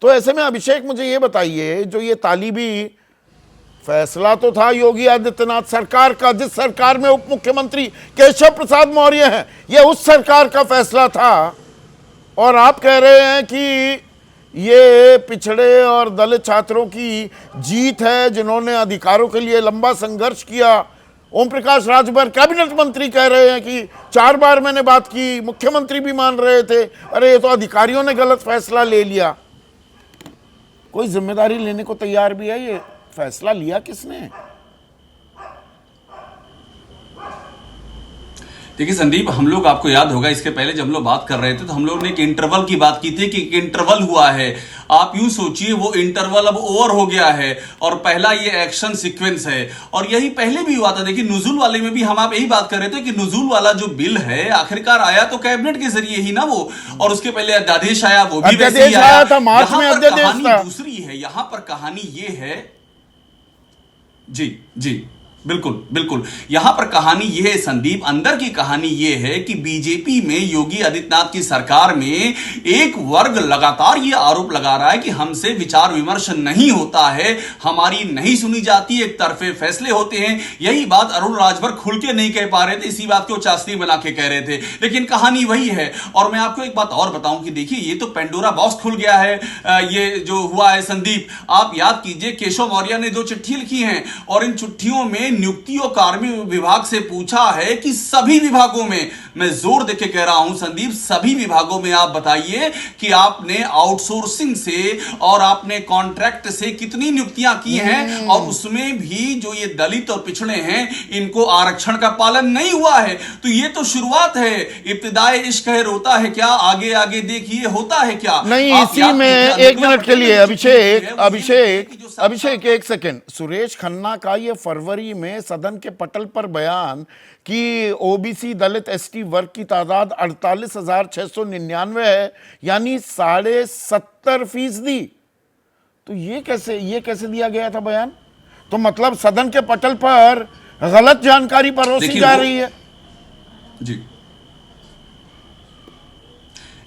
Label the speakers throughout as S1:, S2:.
S1: तो ऐसे में अभिषेक मुझे ये बताइए, जो ये तालिबी फैसला तो था योगी आदित्यनाथ सरकार का, जिस सरकार में उप मुख्यमंत्री केशव प्रसाद मौर्य हैं, ये उस सरकार का फैसला था, और आप कह रहे हैं कि ये पिछड़े और दलित छात्रों की जीत है जिन्होंने अधिकारों के लिए लंबा संघर्ष किया। ओम प्रकाश राजभर कैबिनेट मंत्री कह रहे हैं कि 4 बार मैंने बात की, मुख्यमंत्री भी मान रहे थे, अरे ये तो अधिकारियों ने गलत फैसला ले लिया। कोई जिम्मेदारी लेने को तैयार भी है? ये फैसला लिया किसने?
S2: देखिए संदीप, हम लोग, आपको याद होगा इसके पहले जब हम लोग बात कर रहे थे तो हम लोग ने एक इंटरवल की बात की थी कि एक इंटरवल हुआ है। आप यूं सोचिए वो इंटरवल अब ओवर हो गया है और पहला ये एक्शन सीक्वेंस है, और यही पहले भी हुआ था। देखिए नुजुल वाले में भी हम आप यही बात कर रहे थे कि नुजुल वाला जो बिल है आखिरकार आया तो कैबिनेट के जरिए ही ना वो, और उसके पहले अध्यादेश आया, वो भी वैसे ही आया
S1: था, मार्च में अध्यादेश था।
S2: दूसरी है, यहां पर कहानी ये है, जी बिल्कुल बिल्कुल, यहां पर कहानी यह है संदीप, अंदर की कहानी यह है कि बीजेपी में योगी आदित्यनाथ की सरकार में एक वर्ग लगातार यह आरोप लगा रहा है कि हमसे विचार विमर्श नहीं होता है, हमारी नहीं सुनी जाती, एक तरफे फैसले होते हैं। यही बात अरुण राजभर खुल के नहीं कह पा रहे थे, इसी बात को चाशनी बना के कह रहे थे, लेकिन कहानी वही है। और मैं आपको एक बात और बताऊं कि देखिए ये तो पेंडोरा बॉक्स खुल गया है, ये जो हुआ है संदीप। आप याद कीजिए केशव मौर्य ने 2 चिट्ठी लिखी हैं और इन चिट्ठियों में नियुक्तियों कार्य विभाग से पूछा है कि सभी विभागों में, मैं जोर देके कह रहा हूं संदीप, सभी विभागों में आप बताइए कि आपने आउटसोर्सिंग से और आपने कॉन्ट्रैक्ट से कितनी नियुक्तियां की हैं, और उसमें भी जो ये दलित और पिछड़े हैं इनको आरक्षण का पालन नहीं हुआ है। तो ये तो शुरुआत है, इब्तिदाए इश्क है, रोता है क्या, आगे आगे देखिए होता है क्या।
S1: नहीं, इसी में 1 मिनट के लिए अभिषेक 1 सेकेंड, सुरेश खन्ना का ये फरवरी में सदन के पटल पर बयान कि ओबीसी दलित एसटी वर्ग की तादाद 48,699 है, यानी 70.5%। तो ये कैसे दिया गया था बयान? तो मतलब सदन के पटल पर गलत जानकारी परोसी जा रही है।
S2: जी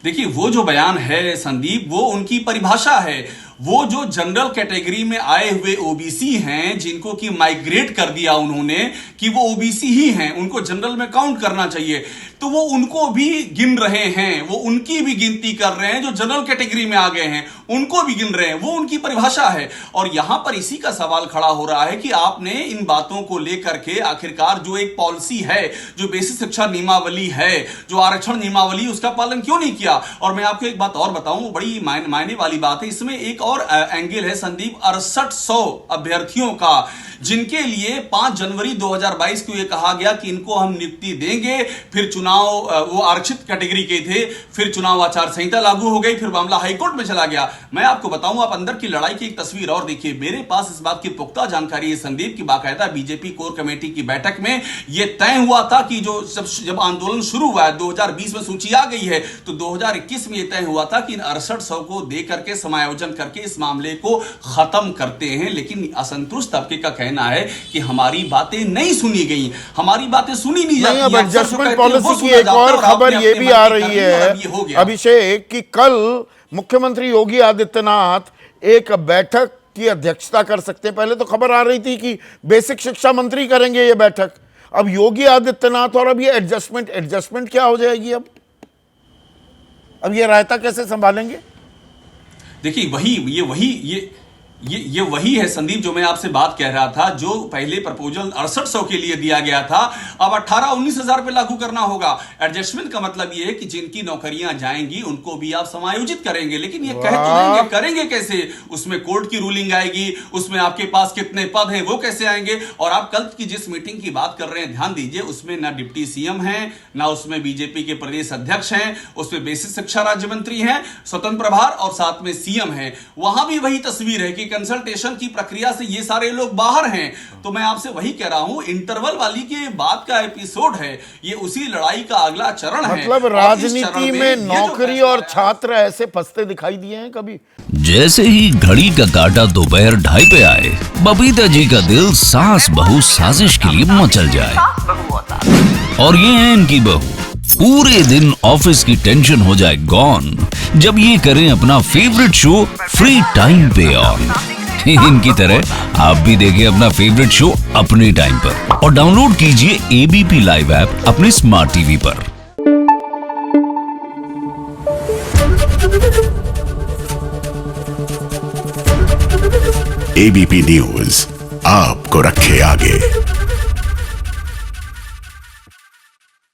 S2: देखिए, वो जो बयान है संदीप, वो उनकी परिभाषा है। वो जो जनरल कैटेगरी में आए हुए ओबीसी हैं, जिनको कि माइग्रेट कर दिया उन्होंने कि वो ओबीसी ही हैं, उनको जनरल में काउंट करना चाहिए, तो वो उनको भी गिन रहे हैं, वो उनकी भी गिनती कर रहे हैं। जो जनरल कैटेगरी में आ गए हैं उनको भी गिन रहे हैं, वो उनकी परिभाषा है। और यहां पर इसी का सवाल खड़ा हो रहा है कि आपने इन बातों को लेकर के आखिरकार जो एक पॉलिसी है, जो बेसिक शिक्षा नियमावली है, जो आरक्षण नियमावली, उसका पालन क्यों नहीं किया। और मैं आपको एक बात और बताऊं, बड़ी मायने वाली बात है इसमें, एक और एंगल है संदीप, 6800 अभ्यर्थियों का, जिनके लिए 5 जनवरी 2022 को यह कहा गया कि इनको हम नियुक्ति देंगे, फिर चुनाव, वो आरक्षित कैटेगरी के थे, फिर चुनाव आचार संहिता लागू हो गई, फिर मामला हाईकोर्ट में चला गया। मैं आपको बताऊं, आप अंदर की लड़ाई की एक तस्वीर और देखिए। मेरे पास इस बात की पुख्ता जानकारी है संदीप की बाकायदा बीजेपी कोर कमेटी की बैठक में यह तय हुआ था कि जो जब आंदोलन शुरू हुआ है, 2020 में सूची आ गई है, तो 2021 में यह तय हुआ था कि इन 6800 को दे करके समायोजन करके इस मामले को खत्म करते हैं। लेकिन असंतुष्ट तबके का कहना है कि हमारी बातें नहीं सुनी गई, हमारी बातें सुनी नहीं जाती।
S1: अब एडजस्टमेंट पॉलिसी की एक और खबर ये भी आ रही है अभिषेक कि कल मुख्यमंत्री योगी आदित्यनाथ एक बैठक की अध्यक्षता कर सकते हैं। पहले तो खबर आ रही थी कि बेसिक शिक्षा मंत्री करेंगे ये बैठक, अब योगी आदित्यनाथ, और अब ये एडजस्टमेंट क्या हो जाएगी? अब ये रायता कैसे संभालेंगे?
S2: देखिए ये वही है संदीप जो मैं आपसे बात कह रहा था। जो पहले प्रपोजल 6800 के लिए दिया गया था, अब 18-19 हजार पे लागू करना होगा। एडजस्टमेंट का मतलब ये है कि जिनकी नौकरियां जाएंगी उनको भी आप समायोजित करेंगे, लेकिन ये कह तो देंगे, करेंगे कैसे? उसमें कोर्ट की रूलिंग आएगी, उसमें आपके पास कितने पद हैं वो कैसे आएंगे। और आप कल की जिस मीटिंग की बात कर रहे हैं, ध्यान दीजिए, उसमें ना डिप्टी सीएम है, ना उसमें बीजेपी के प्रदेश अध्यक्ष हैं, उसमें बेसिक शिक्षा राज्य मंत्री हैं, स्वतंत्र प्रभार, और साथ में सीएम है। वहां भी वही तस्वीर है कि कंसल्टेशन की प्रक्रिया से ये सारे लोग बाहर हैं। तो मैं आपसे वही कह रहा हूं, इंटरवल वाली के बाद का एपिसोड है ये, उसी लड़ाई का अगला चरण है।
S1: मतलब राजनीति में नौकरी और छात्र ऐसे फंसते दिखाई दिए हैं कभी?
S3: जैसे ही घड़ी का काटा दोपहर 2:30 पे आए, बबीता जी का दिल सास बहू साजिश के लिए मचल जाए। और ये है इनकी बहू, पूरे दिन ऑफिस की टेंशन हो जाए गॉन, जब ये करें अपना फेवरेट शो फ्री टाइम पे ऑन। इनकी तरह आप भी देखिए अपना फेवरेट शो अपने टाइम पर और डाउनलोड कीजिए एबीपी लाइव ऐप अपने स्मार्ट टीवी पर।
S4: एबीपी न्यूज आपको रखे आगे।